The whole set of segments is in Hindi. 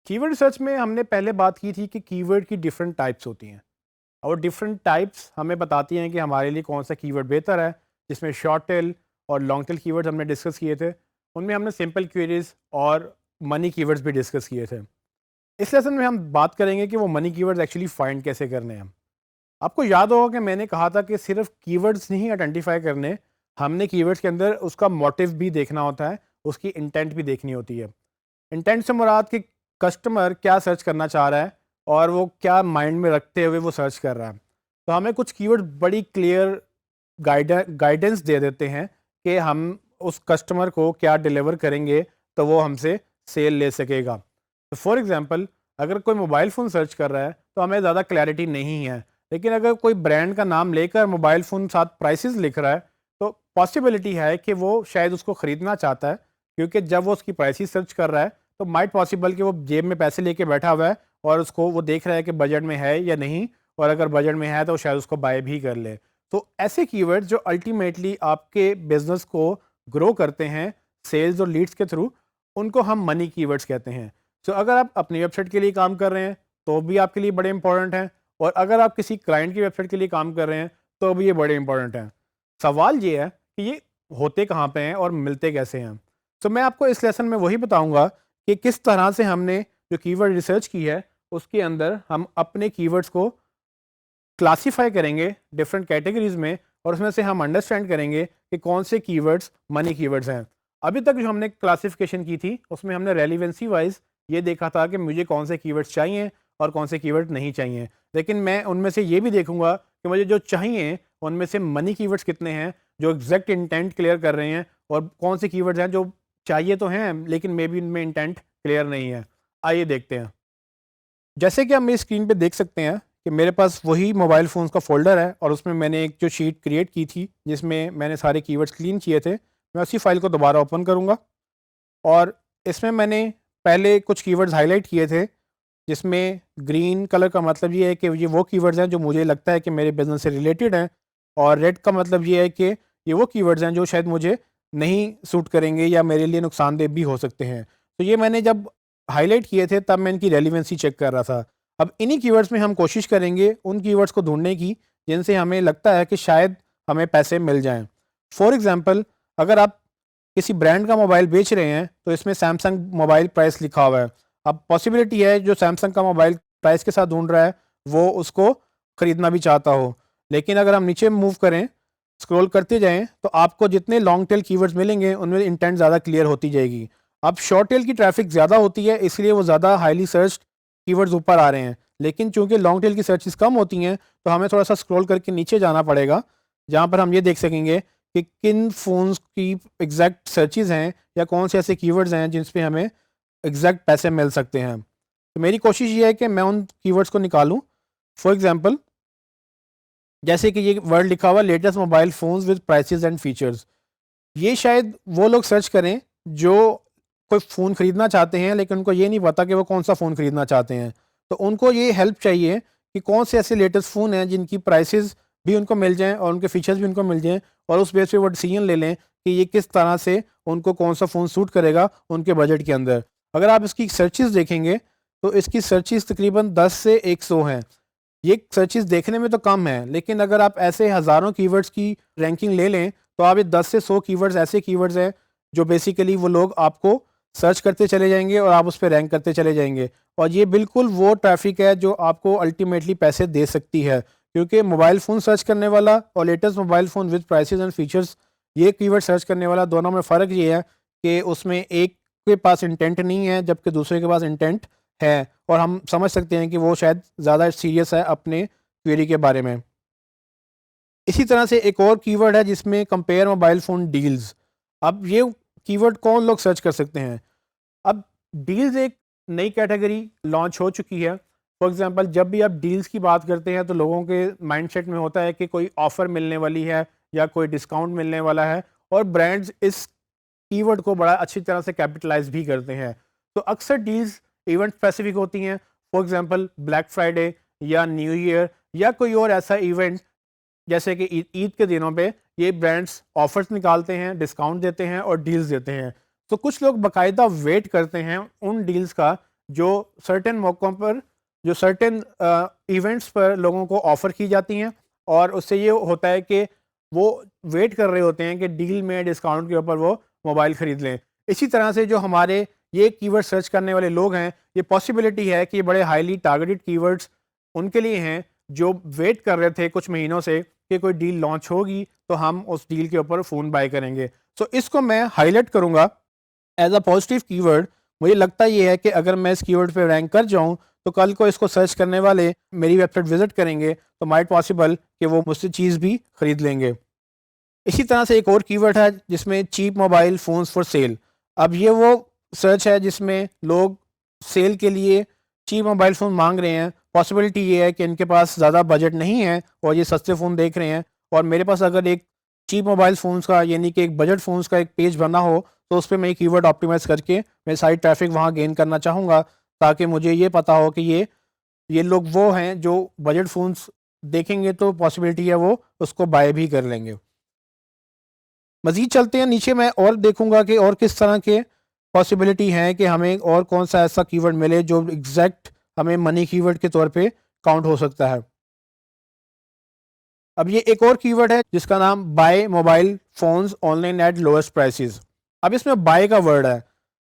कीवर्ड रिसर्च में हमने पहले बात की थी कि कीवर्ड की डिफरेंट टाइप्स होती हैं और डिफरेंट टाइप्स हमें बताती हैं कि हमारे लिए कौन सा कीवर्ड बेहतर है, जिसमें शॉर्ट टेल और लॉन्ग टेल कीवर्ड्स हमने डिस्कस किए थे। उनमें हमने सिंपल क्वेरीज और मनी कीवर्ड्स भी डिस्कस किए थे। इस लेसन में हम बात करेंगे कि वो मनी कीवर्ड्स एक्चुअली फाइंड कैसे करने हैं। आपको याद होगा कि मैंने कहा था कि सिर्फ कीवर्ड्स नहीं आइडेंटिफाई करने, हमने कीवर्ड्स के अंदर उसका मोटिव भी देखना होता है, उसकी इंटेंट भी देखनी होती है। इंटेंट से मुराद कि कस्टमर क्या सर्च करना चाह रहा है और वो क्या माइंड में रखते हुए वो सर्च कर रहा है। तो हमें कुछ कीवर्ड बड़ी क्लियर गाइडेंस दे देते हैं कि हम उस कस्टमर को क्या डिलीवर करेंगे तो वो हमसे सेल ले सकेगा। तो फॉर एग्जांपल, अगर कोई मोबाइल फ़ोन सर्च कर रहा है तो हमें ज़्यादा क्लैरिटी नहीं है, लेकिन अगर कोई ब्रांड का नाम लेकर मोबाइल फ़ोन साथ प्राइसेस लिख रहा है तो पॉसिबिलिटी है कि वो शायद उसको ख़रीदना चाहता है, क्योंकि जब वो उसकी प्राइसेस सर्च कर रहा है तो माइट पॉसिबल कि वो जेब में पैसे लेके बैठा हुआ है और उसको वो देख रहा है कि बजट में है या नहीं, और अगर बजट में है तो शायद उसको बाय भी कर ले। तो ऐसे कीवर्ड जो अल्टीमेटली आपके बिजनेस को ग्रो करते हैं सेल्स और लीड्स के थ्रू, उनको हम मनी कीवर्ड्स कहते हैं। सो अगर आप अपनी वेबसाइट के लिए काम कर रहे हैं तो भी आपके लिए बड़े इंपॉर्टेंट हैं, और अगर आप किसी क्लाइंट की वेबसाइट के लिए काम कर रहे हैं तो भी ये बड़े इंपॉर्टेंट हैं। सवाल ये है कि ये होते कहाँ पे हैं और मिलते कैसे हैं। तो मैं आपको इस लेसन में वही बताऊंगा कि किस तरह से हमने जो कीवर्ड रिसर्च की है उसके अंदर हम अपने कीवर्ड्स को क्लासिफाई करेंगे डिफरेंट कैटेगरीज में, और उसमें से हम अंडरस्टैंड करेंगे कि कौन से कीवर्ड्स मनी कीवर्ड्स हैं। अभी तक जो हमने क्लासिफिकेशन की थी उसमें हमने रेलिवेंसी वाइज ये देखा था कि मुझे कौन से कीवर्ड्स चाहिए और कौन से कीवर्ड नहीं चाहिए, लेकिन मैं उनमें से ये भी देखूंगा कि मुझे जो चाहिए उनमें से मनी कीवर्ड्स कितने हैं जो एग्जैक्ट इंटेंट क्लियर कर रहे हैं, और कौन से कीवर्ड्स हैं जो चाहिए तो हैं लेकिन मे बी उनमें इंटेंट क्लियर नहीं है। आइए देखते हैं। जैसे कि आप मेरी स्क्रीन पे देख सकते हैं कि मेरे पास वही मोबाइल फ़ोन्स का फ़ोल्डर है और उसमें मैंने एक जो शीट क्रिएट की थी जिसमें मैंने सारे कीवर्ड्स क्लीन किए थे। मैं उसी फ़ाइल को दोबारा ओपन करूँगा और इसमें मैंने पहले कुछ कीवर्ड्स हाईलाइट किए थे, जिसमें ग्रीन कलर का मतलब ये है कि ये वो कीवर्ड्स हैं जो मुझे लगता है कि मेरे बिज़नेस से रिलेटेड हैं, और रेड का मतलब ये है कि ये वो कीवर्ड्स हैं जो शायद मुझे नहीं सूट करेंगे या मेरे लिए नुकसानदेह भी हो सकते हैं। तो ये मैंने जब हाईलाइट किए थे तब मैं इनकी रेलिवेंसी चेक कर रहा था। अब इन्हीं कीवर्ड्स में हम कोशिश करेंगे उन कीवर्ड्स को ढूँढने की जिनसे हमें लगता है कि शायद हमें पैसे मिल जाएँ। फॉर एग्ज़ाम्पल, अगर आप किसी ब्रांड का मोबाइल बेच रहे हैं तो इसमें सैमसंग मोबाइल प्राइस लिखा हुआ है। अब पॉसिबिलिटी है जो सैमसंग का मोबाइल प्राइस के साथ ढूँढ रहा है वो उसको ख़रीदना भी चाहता हो। लेकिन अगर हम नीचे मूव करें, स्क्रॉल करते जाएँ तो आपको जितने लॉन्ग टेल कीवर्ड्स मिलेंगे उनमें इंटेंट ज़्यादा क्लियर होती जाएगी। अब शॉर्ट टेल की ट्रैफिक ज़्यादा होती है इसलिए वो ज़्यादा हाईली सर्च्ड कीवर्ड्स ऊपर आ रहे हैं, लेकिन चूंकि लॉन्ग टेल की सर्चेस कम होती हैं तो हमें थोड़ा सा स्क्रॉल करके नीचे जाना पड़ेगा, जहाँ पर हम ये देख सकेंगे कि किन फ़ोन्स की एग्जैक्ट सर्चेस हैं या कौन से ऐसे कीवर्ड्स हैं जिन पे हमें एग्जैक्ट पैसे मिल सकते हैं। तो मेरी कोशिश ये है कि मैं उन कीवर्ड्स को निकालूं। फॉर एग्जांपल, जैसे कि ये वर्ड लिखा हुआ latest mobile phones with prices and features, ये शायद वो लोग सर्च करें जो कोई फ़ोन ख़रीदना चाहते हैं लेकिन उनको ये नहीं पता कि वो कौन सा फ़ोन ख़रीदना चाहते हैं। तो उनको ये हेल्प चाहिए कि कौन से ऐसे लेटेस्ट फ़ोन हैं जिनकी प्राइसेस भी उनको मिल जाएँ और उनके फ़ीचर्स भी उनको मिल जाएँ, और उस बेस पे वो डिसीजन ले लें कि ये किस तरह से उनको कौन सा फ़ोन सूट करेगा उनके बजट के अंदर। अगर आप इसकी सर्चेज़ देखेंगे तो इसकी सर्चेज़ तकरीबन 10 से 100 हैं। ये सर्चेज़ देखने में तो कम है, लेकिन अगर आप ऐसे हज़ारों कीवर्ड्स की रैंकिंग ले लें तो आप ये 10 से 100 कीवर्ड्स ऐसे कीवर्ड्स हैं जो बेसिकली वो लोग आपको सर्च करते चले जाएंगे और आप उस पर रैंक करते चले जाएंगे। और ये बिल्कुल वो ट्रैफिक है जो आपको अल्टीमेटली पैसे दे सकती है, क्योंकि मोबाइल फ़ोन सर्च करने वाला और latest mobile phone with prices and features, ये कीवर्ड सर्च करने वाला, दोनों में फ़र्क ये है कि उसमें एक के पास इंटेंट नहीं है जबकि दूसरे के पास इंटेंट है, और हम समझ सकते हैं कि वो शायद ज़्यादा सीरियस है अपने क्वेरी के बारे में। इसी तरह से एक और कीवर्ड है जिसमें कंपेयर मोबाइल फ़ोन डील्स। अब ये कीवर्ड कौन लोग सर्च कर सकते हैं? अब डील्स एक नई कैटेगरी लॉन्च हो चुकी है। फॉर एग्जांपल, जब भी आप डील्स की बात करते हैं तो लोगों के माइंडसेट में होता है कि कोई ऑफ़र मिलने वाली है या कोई डिस्काउंट मिलने वाला है, और ब्रांड्स इस कीवर्ड को बड़ा अच्छी तरह से कैपिटलाइज़ भी करते हैं। तो अक्सर डील्स इवेंट स्पेसिफिक होती हैं। फॉर एग्जांपल, ब्लैक फ्राइडे या न्यू ईयर या कोई और ऐसा इवेंट, जैसे कि ईद के दिनों पे ये ब्रांड्स ऑफर्स निकालते हैं, डिस्काउंट देते हैं और डील्स देते हैं। तो कुछ लोग बाकायदा वेट करते हैं उन डील्स का जो सर्टेन मौक़ों पर, जो सर्टेन इवेंट्स पर लोगों को ऑफ़र की जाती हैं, और उससे ये होता है कि वो वेट कर रहे होते हैं कि डील में डिस्काउंट के ऊपर वो मोबाइल ख़रीद लें। इसी तरह से जो हमारे ये कीवर्ड सर्च करने वाले लोग हैं, ये पॉसिबिलिटी है कि बड़े हाईली टारगेटेड कीवर्ड्स उनके लिए हैं जो वेट कर रहे थे कुछ महीनों से कि कोई डील लॉन्च होगी तो हम उस डील के ऊपर फ़ोन बाय करेंगे। सो इसको मैं हाईलाइट करूँगा एज़ अ पॉजिटिव कीवर्ड। मुझे लगता ये है कि अगर मैं इस कीवर्ड पे रैंक कर जाऊँ तो कल को इसको सर्च करने वाले मेरी वेबसाइट विज़िट करेंगे तो माइट पॉसिबल कि वो मुझसे चीज़ भी ख़रीद लेंगे। इसी तरह से एक और कीवर्ड है जिसमें cheap mobile phones for sale. अब ये वो सर्च है जिसमें लोग सेल के लिए चीप मोबाइल फ़ोन मांग रहे हैं। पॉसिबिलिटी ये है कि इनके पास ज़्यादा बजट नहीं है और ये सस्ते फ़ोन देख रहे हैं, और मेरे पास अगर एक चीप मोबाइल फ़ोन्स का यानी कि एक बजट फ़ोन्स का एक पेज बना हो तो उस पे मैं कीवर्ड ऑप्टिमाइज़ करके मैं सारी ट्रैफ़िक वहाँ गेन करना चाहूँगा, ताकि मुझे ये पता हो कि ये लोग वो हैं जो बजट फ़ोन्स देखेंगे तो पॉसिबिलिटी है वो उसको बाय भी कर लेंगे। मज़ीद चलते हैं नीचे, मैं और देखूँगा कि और किस तरह के पॉसिबिलिटी हैं कि हमें और कौन-सा ऐसा कीवर्ड मिले जो एग्ज़ैक्ट हमें मनी कीवर्ड के तौर पे काउंट हो सकता है। अब ये एक और कीवर्ड है जिसका नाम buy mobile phones online at lowest prices. अब इसमें बाय का वर्ड है।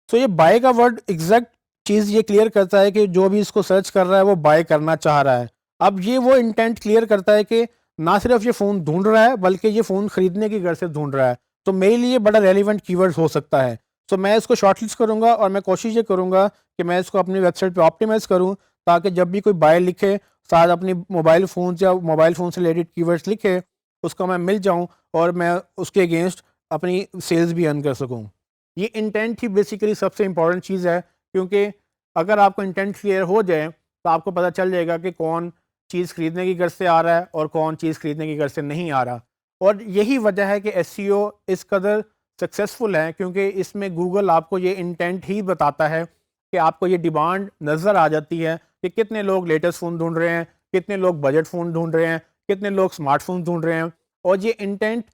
तो ये बाय का वर्ड एग्जैक्ट चीज़ ये क्लियर करता है कि जो भी इसको सर्च कर रहा है वो बाय करना चाह रहा है। अब ये वो इंटेंट क्लियर करता है कि ना सिर्फ ये फ़ोन ढूंढ रहा है बल्कि ये फ़ोन खरीदने की गर्ज से ढूंढ रहा है। तो मेरे लिए बड़ा रेलिवेंट कीवर्ड हो सकता है। तो मैं इसको शॉर्टलिस्ट करूँगा और मैं कोशिश ये करूँगा कि मैं इसको अपनी वेबसाइट पे ऑप्टिमाइज़ करूँ, ताकि जब भी कोई बाय लिखे साथ अपनी मोबाइल फ़ोन या मोबाइल फ़ोन से रिलेटेड कीवर्ड्स लिखे, उसको मैं मिल जाऊँ और मैं उसके अगेंस्ट अपनी सेल्स भी अर्न कर सकूँ। ये इंटेंट ही बेसिकली सबसे इम्पोर्टेंट चीज़ है, क्योंकि अगर आपको इंटेंट क्लियर हो जाए तो आपको पता चल जाएगा कि कौन चीज़ खरीदने की गर्ज से आ रहा है और कौन चीज़ खरीदने की गर्ज से नहीं आ रहा। और यही वजह है कि एसईओ इस कदर सक्सेसफुल है, क्योंकि इसमें गूगल आपको ये इंटेंट ही बताता है कि आपको ये डिमांड नज़र आ जाती है कि कितने लोग लेटेस्ट फ़ोन ढूंढ रहे हैं, कितने लोग बजट फ़ोन ढूंढ रहे हैं, कितने लोग स्मार्टफोन ढूंढ रहे हैं। और ये इंटेंट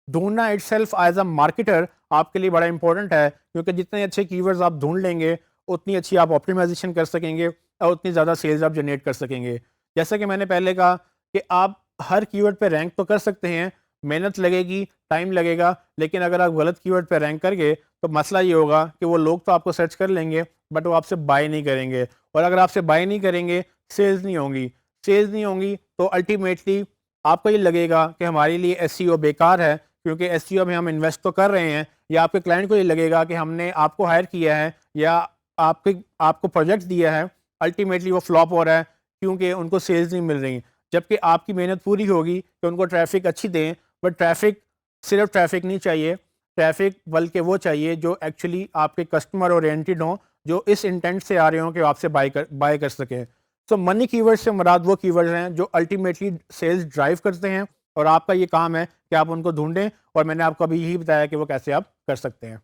ढूंढना इटसेल्फ एज अ मार्केटर आपके लिए बड़ा इंपॉर्टेंट है, क्योंकि जितने अच्छे कीवर्ड्स आप ढूंढ लेंगे उतनी अच्छी आप ऑप्टिमाइजेशन कर सकेंगे और उतनी ज़्यादा सेल्स आप जनरेट कर सकेंगे। जैसा कि मैंने पहले कहा कि आप हर कीवर्ड पे रैंक तो कर सकते हैं, मेहनत लगेगी, टाइम लगेगा, लेकिन अगर आप गलत कीवर्ड पे रैंक कर गए तो मसला ये होगा कि वो लोग तो आपको सर्च कर लेंगे बट वो आपसे बाय नहीं करेंगे, और अगर आपसे बाय नहीं करेंगे सेल्स नहीं होंगी। सेल्स नहीं होंगी तो अल्टीमेटली आपको ये लगेगा कि हमारे लिए एसईओ बेकार है, क्योंकि एसईओ में हम इन्वेस्ट तो कर रहे हैं, या आपके क्लाइंट को ये लगेगा कि हमने आपको हायर किया है या आपको प्रोजेक्ट दिया है, अल्टीमेटली वो फ्लॉप हो रहा है क्योंकि उनको सेल्स नहीं मिल रही। जबकि आपकी मेहनत पूरी होगी कि उनको ट्रैफिक अच्छी दें, बट ट्रैफिक सिर्फ ट्रैफिक नहीं चाहिए, ट्रैफिक बल्कि वो चाहिए जो एक्चुअली आपके कस्टमर ओरिएंटेड हों, जो इस इंटेंट से आ रहे हों कि आपसे बाय कर सकें। तो मनी कीवर्ड से मुराद वो कीवर्ड्स हैं जो अल्टीमेटली सेल्स ड्राइव करते हैं, और आपका ये काम है कि आप उनको ढूंढें, और मैंने आपको अभी यही बताया कि वो कैसे आप कर सकते हैं।